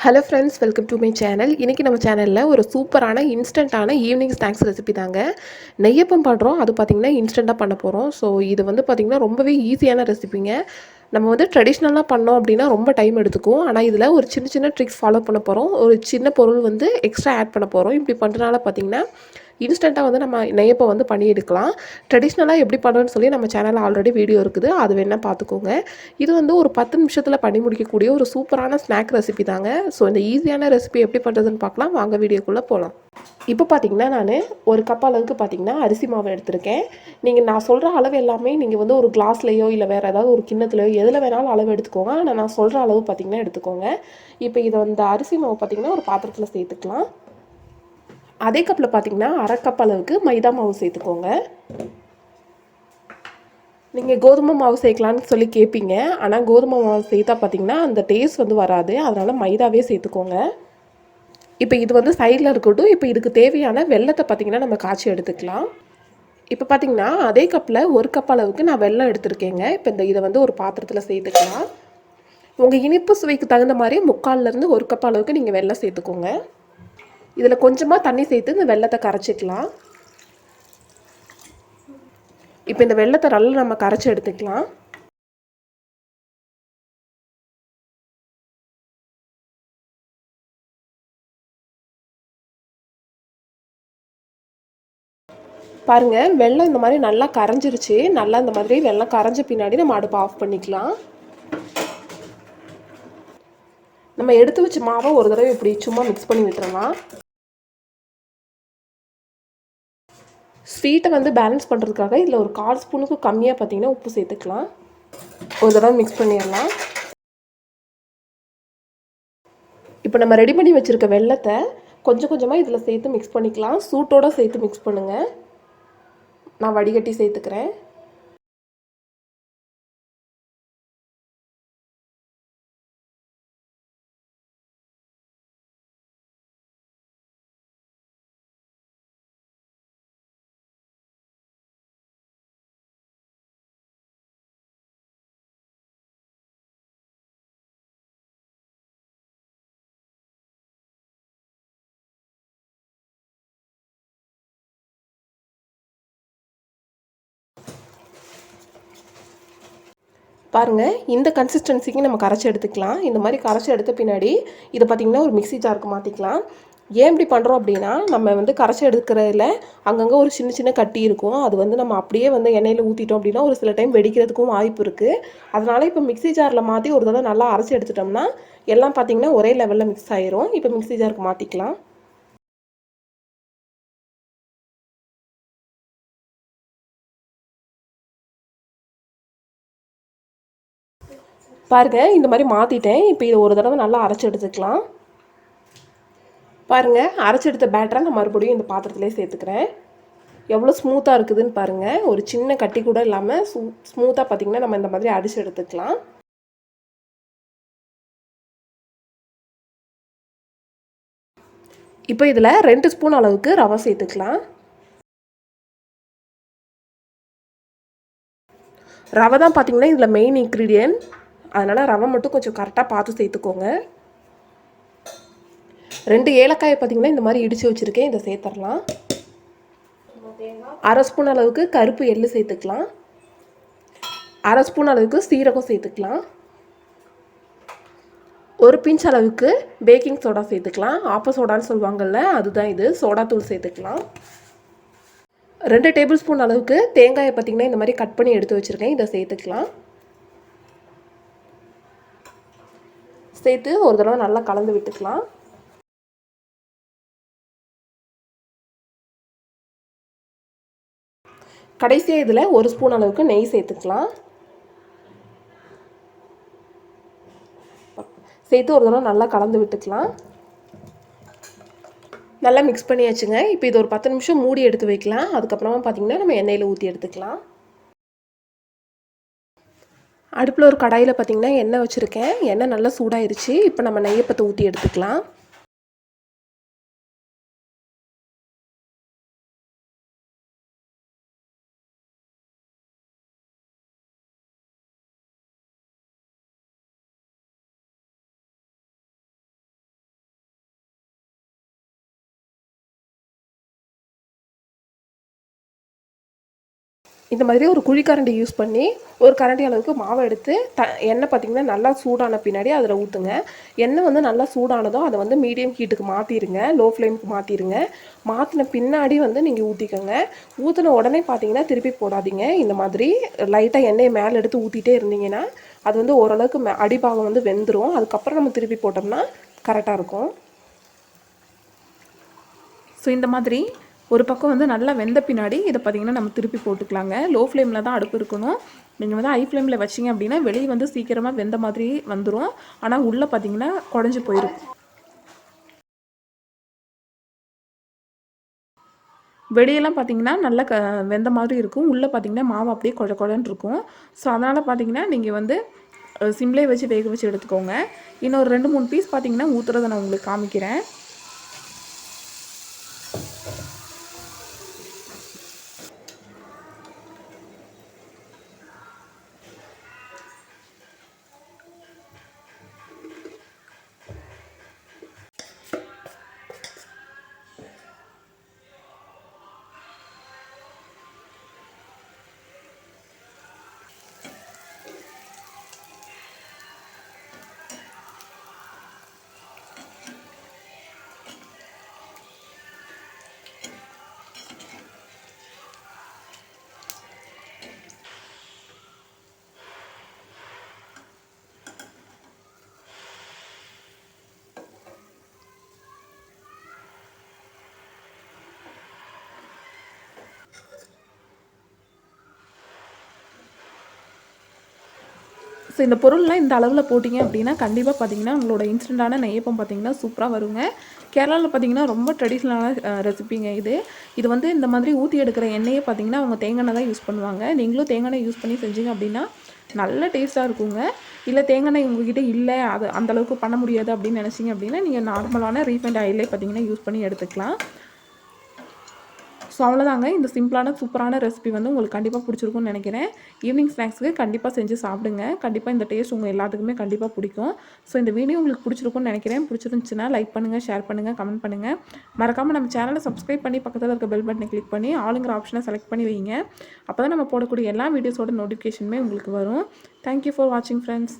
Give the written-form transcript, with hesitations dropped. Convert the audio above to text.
Hello friends, welcome to my channel. இன்றைக்கி நம்ம சேனலில் ஒரு சூப்பரான இன்ஸ்டண்ட்டான ஈவினிங் ஸ்நாக்ஸ் ரெசிபி தாங்க. நெய்யப்பம் பண்ணுறோம். அது பார்த்திங்கன்னா இன்ஸ்டண்ட்டாக பண்ண போகிறோம். ஸோ இது வந்து பார்த்திங்கன்னா ரொம்பவே ஈஸியான ரெசிபிங்க. நம்ம வந்து ட்ரெடிஷ்னலாக பண்ணோம் அப்படின்னா ரொம்ப டைம் எடுத்துக்கும். ஆனால் இதில் ஒரு சின்ன சின்ன ட்ரிக்ஸ் ஃபாலோ பண்ண போகிறோம். ஒரு சின்ன பொருள் வந்து எக்ஸ்ட்ரா ஆட் பண்ண போகிறோம். இப்படி பண்ணுறதுனால பார்த்திங்கன்னா இன்ஸ்டண்ட்டாக வந்து நம்ம நெய்யப்பம் வந்து பண்ணி எடுக்கலாம். ட்ரெடிஷ்னலாக எப்படி பண்ணுறோன்னு சொல்லி நம்ம சேனலில் ஆல்ரெடி வீடியோ இருக்குது. அது வேணால் பார்த்துக்கோங்க. இது வந்து ஒரு 10 நிமிஷத்தில் பண்ணி முடிக்கக்கூடிய ஒரு சூப்பரான ஸ்நாக் ரெசிபி தாங்க. ஸோ இந்த ஈஸியான ரெசிபி எப்படி பண்ணுறதுன்னு பார்க்கலாம். வாங்க வீடியோக்குள்ளே போகலாம். இப்போ பார்த்தீங்கன்னா நான் ஒரு கப் அளவுக்கு பார்த்தீங்கன்னா அரிசி மாவு எடுத்திருக்கேன். நான் சொல்கிற அளவு எல்லாமே நீங்கள் வந்து ஒரு கிளாஸ்லையோ இல்லை வேறு ஏதாவது ஒரு கிண்ணத்துலையோ எதில் வேணாலும் அளவு எடுத்துக்கோங்க. ஆனால் நான் சொல்கிற அளவு பார்த்தீங்கன்னா எடுத்துக்கோங்க. இப்போ இதை வந்து அரிசி மாவு பார்த்தீங்கன்னா ஒரு பாத்திரத்தில் சேர்த்துக்கலாம். அதே கப்பில் பார்த்தீங்கன்னா அரை கப் அளவுக்கு மைதா மாவு சேர்த்துக்கோங்க. நீங்கள் கோதுமை மாவு சேர்க்கலான்னு சொல்லி கேட்பீங்க. ஆனால் கோதுமை மாவு சேர்த்தா பார்த்தீங்கன்னா அந்த டேஸ்ட் வந்து வராது. அதனால் மைதாவே சேர்த்துக்கோங்க. இப்போ இது வந்து சைடில் இருக்கட்டும். இப்போ இதுக்கு தேவையான வெல்லத்தை பார்த்திங்கன்னா நம்ம காய்ச்சி எடுத்துக்கலாம். இப்போ பார்த்திங்கன்னா அதே கப்பில் ஒரு கப் அளவுக்கு நான் வெல்லம் எடுத்துருக்கேங்க. இப்போ இதை வந்து ஒரு பாத்திரத்தில் சேர்த்துக்கலாம். உங்கள் இனிப்பு சுவைக்கு தகுந்த மாதிரி 3/4லேருந்து 1 கப் அளவுக்கு நீங்கள் வெல்லம் சேர்த்துக்கோங்க. இதில் கொஞ்சமாக தண்ணி சேர்த்து இந்த வெல்லத்தை கரைச்சிக்கலாம். இப்போ இந்த வெல்லத்தை நல்லா நம்ம கரைச்சி எடுத்துக்கலாம். பாருங்கள், வெல்லம் இந்த மாதிரி நல்லா கரைஞ்சிருச்சு. நல்லா இந்த மாதிரி வெல்லம் கரைஞ்ச பின்னாடி நம்ம அடுப்பை ஆஃப் பண்ணிக்கலாம். நம்ம எடுத்து வச்ச மாவை ஒரு தடவை இப்படி சும்மா மிக்ஸ் பண்ணி விட்டுறலாம். ஸ்வீட்டை வந்து பேலன்ஸ் பண்ணுறதுக்காக இதில் ஒரு 1/4 ஸ்பூனுக்கு கம்மியாக பார்த்தீங்கன்னா உப்பு சேர்த்துக்கலாம். ஒரு தடவை மிக்ஸ் பண்ணிடலாம். இப்போ நம்ம ரெடி பண்ணி வச்சுருக்க வெல்லத்தை கொஞ்சம் கொஞ்சமாக இதில் சேர்த்து மிக்ஸ் பண்ணிக்கலாம். சூட்டோடு சேர்த்து மிக்ஸ் பண்ணுங்கள். நான் வடிகட்டி சேர்த்துக்கிறேன். பாருங்கள், இந்த கன்சிஸ்டன்சிக்கு நம்ம கரைச்சி எடுத்துக்கலாம். இந்த மாதிரி கரைச்சி எடுத்த பின்னாடி இதை பார்த்திங்கன்னா ஒரு மிக்ஸி ஜாருக்கு மாற்றிக்கலாம். ஏன் இப்படி பண்ணுறோம் அப்படின்னா, நம்ம வந்து கரைச்சி எடுக்கிறதுல அங்கங்கே ஒரு சின்ன சின்ன கட்டி இருக்கும். அது வந்து நம்ம அப்படியே வந்து எண்ணெயில் ஊற்றிட்டோம் அப்படின்னா ஒரு சில டைம் வெடிக்கிறதுக்கும் வாய்ப்பு இருக்குது. அதனால் இப்போ மிக்ஸி ஜாரில் மாற்றி ஒரு தடவை நல்லா அரைச்சி எடுத்துட்டோம்னா எல்லாம் பார்த்திங்கன்னா ஒரே லெவலில் மிக்ஸ் ஆயிரும். இப்போ மிக்ஸி ஜாருக்கு மாற்றிக்கலாம். பாருங்கள், இந்த மாதிரி மாற்றிட்டேன். இப்போ இதை ஒரு தடவை நல்லா அரைச்சி எடுத்துக்கலாம். பாருங்கள், அரைச்சி எடுத்த பேட்டரை நான் மறுபடியும் இந்த பாத்திரத்திலே சேர்த்துக்கிறேன். எவ்வளோ ஸ்மூத்தாக இருக்குதுன்னு பாருங்கள். ஒரு சின்ன கட்டி கூட இல்லாமல் ஸ்மூத்தாக பார்த்திங்கன்னா நம்ம இந்த மாதிரி அடித்து எடுத்துக்கலாம். இப்போ இதில் 2 ஸ்பூன் அளவுக்கு ரவை சேர்த்துக்கலாம். ரவை தான் பார்த்திங்கன்னா இதில் மெயின் இன்க்ரீடியன்ட். அதனால் ரவை மட்டும் கொஞ்சம் கரெக்டாக பார்த்து சேர்த்துக்கோங்க. 2 ஏலக்காயை பார்த்திங்கன்னா இந்த மாதிரி இடித்து வச்சுருக்கேன். இதை சேர்த்துடலாம். அரை ஸ்பூன் அளவுக்கு கருப்பு எள்ளு சேர்த்துக்கலாம். அரை ஸ்பூன் அளவுக்கு சீரகம் சேர்த்துக்கலாம். ஒரு பிஞ்ச் அளவுக்கு பேக்கிங் சோடா சேர்த்துக்கலாம். ஆப்ப சோடான்னு சொல்லுவாங்கள்ல, அதுதான் இது. சோடா தூள் சேர்த்துக்கலாம். 2 டேபிள் ஸ்பூன் அளவுக்கு தேங்காயை பார்த்திங்கன்னா இந்த மாதிரி கட் பண்ணி எடுத்து வச்சுருக்கேன். இதை சேர்த்துக்கலாம். சேர்த்து ஒரு தடவை நல்லா கலந்து விட்டுக்கலாம். கடைசியாக இதில் 1 ஸ்பூன் அளவுக்கு நெய் சேர்த்துக்கலாம். சேர்த்து ஒரு தடவை நல்லா கலந்து விட்டுக்கலாம். நல்லா மிக்ஸ் பண்ணியாச்சுங்க. இப்போ இது ஒரு 10 நிமிஷம் மூடி எடுத்து வைக்கலாம். அதுக்கப்புறமா பார்த்திங்கன்னா நம்ம எண்ணெயில் ஊற்றி எடுத்துக்கலாம். அடுப்பில் ஒரு கடாயில் பார்த்திங்கன்னா எண்ணெய் வச்சுருக்கேன். எண்ணெய் நல்லா சூடாயிருச்சு. இப்போ நம்ம நெய்யப்பத்தை ஊற்றி எடுத்துக்கலாம். இந்த மாதிரி ஒரு குழிக்கரண்டி யூஸ் பண்ணி ஒரு கரண்டி அளவுக்கு மாவை எடுத்து எண்ணெய் பார்த்திங்கன்னா நல்லா சூடான பின்னாடி அதில் ஊற்றுங்க. எண்ணெய் வந்து நல்லா சூடானதும் அதை வந்து மீடியம் ஹீட்டுக்கு மாற்றிடுங்க, லோ ஃப்ளேமுக்கு மாற்றிடுங்க. மாற்றின பின்னாடி வந்து நீங்கள் ஊற்றிக்கோங்க. ஊற்றின உடனே பார்த்தீங்கன்னா திருப்பி போடாதீங்க. இந்த மாதிரி லைட்டாக எண்ணெயை மேலே எடுத்து ஊற்றிட்டே இருந்தீங்கன்னா அது வந்து ஓரளவுக்கு அடிபாகம் வந்து வெந்துடும். அதுக்கப்புறம் நம்ம திருப்பி போட்டோம்னா கரெக்டாக இருக்கும். ஸோ இந்த மாதிரி ஒரு பக்கம் வந்து நல்லா வெந்த பின்னாடி இதை பார்த்திங்கன்னா நம்ம திருப்பி போட்டுக்கலாங்க. லோ ஃப்ளேமில் தான் அடுப்பு இருக்கணும். நீங்கள் வந்து ஹை ஃப்ளேமில் வச்சிங்க அப்படின்னா வெளியே வந்து சீக்கிரமாக வெந்த மாதிரி வந்துடும். ஆனால் உள்ளே பார்த்திங்கன்னா குழஞ்சி போயிடும். வெளியெல்லாம் பார்த்திங்கன்னா நல்லா வெந்த மாதிரி இருக்கும். உள்ளே பார்த்திங்கன்னா மாவு அப்படியே குழன்னு இருக்கும். ஸோ அதனால் பார்த்திங்கன்னா நீங்கள் வந்து சிம்லே வச்சு வேக வச்சு எடுத்துக்கோங்க. இன்னும் ஒரு 2-3 பீஸ் பார்த்திங்கன்னா ஊற்றுறதை நான் உங்களுக்கு காமிக்கிறேன். ஸோ இந்த பொருள்லாம் இந்த அளவில் போட்டிங்க அப்படின்னா கண்டிப்பாக பார்த்திங்கன்னா உங்களோட இன்ஸ்டண்ட்டான நெய்யப்பம் பார்த்திங்கன்னா சூப்பராக வருங்க. கேரளாவில் பார்த்திங்கன்னா ரொம்ப ட்ரெடிஷ்னலான ரெசிபிங்க இது. இது வந்து இந்த மாதிரி ஊற்றி எடுக்கிற எண்ணெயை பார்த்திங்கன்னா அவங்க தேங்காய் எண்ணெய் தான் யூஸ் பண்ணுவாங்க. நீங்களும் தேங்காய் எண்ணெய் யூஸ் பண்ணி செஞ்சீங்க அப்படின்னா நல்ல டேஸ்ட்டாக இருக்குங்க. இல்லை தேங்காய் எண்ணெய் உங்கள்கிட்ட இல்லை, அது அந்தளவுக்கு பண்ண முடியாது அப்படின்னு நினச்சிங்க அப்படின்னா நீங்கள் நார்மலான ரீஃபைண்ட் ஆயிலே பார்த்திங்கன்னா யூஸ் பண்ணி எடுத்துக்கலாம். ஸோ அவ்வளோதாங்க. இந்த சிம்பிளான சூப்பரான ரெசிபி வந்து உங்களுக்கு கண்டிப்பாக பிடிச்சிருக்கும்னு நினைக்கிறேன். ஈவினிங் ஸ்நாக்ஸுக்கு கண்டிப்பாக செஞ்சு சாப்பிடுங்க. கண்டிப்பாக இந்த டேஸ்ட் உங்கள் எல்லாத்துக்குமே கண்டிப்பாக பிடிக்கும். ஸோ இந்த வீடியோ உங்களுக்கு பிடிச்சிருக்கும்னு நினைக்கிறேன். பிடிச்சிருந்துச்சுன்னா லைக் பண்ணுங்கள், ஷேர் பண்ணுங்கள், கமெண்ட் பண்ணுங்கள். மறக்காமல் நம்ம சேனலை சப்ஸ்கிரைப் பண்ணி பக்கத்தில் இருக்க பெல் பட்டனை கிளிக் பண்ணி ஆளுங்கிற ஆப்ஷனை செலக்ட் பண்ணி வைங்க. அப்போ தான் நம்ம போடக்கூடிய எல்லா வீடியோஸோட நோட்டிஃபிகேஷனுமே உங்களுக்கு வரும். தேங்க்யூ ஃபார் வாட்சிங் ஃப்ரெண்ட்ஸ்.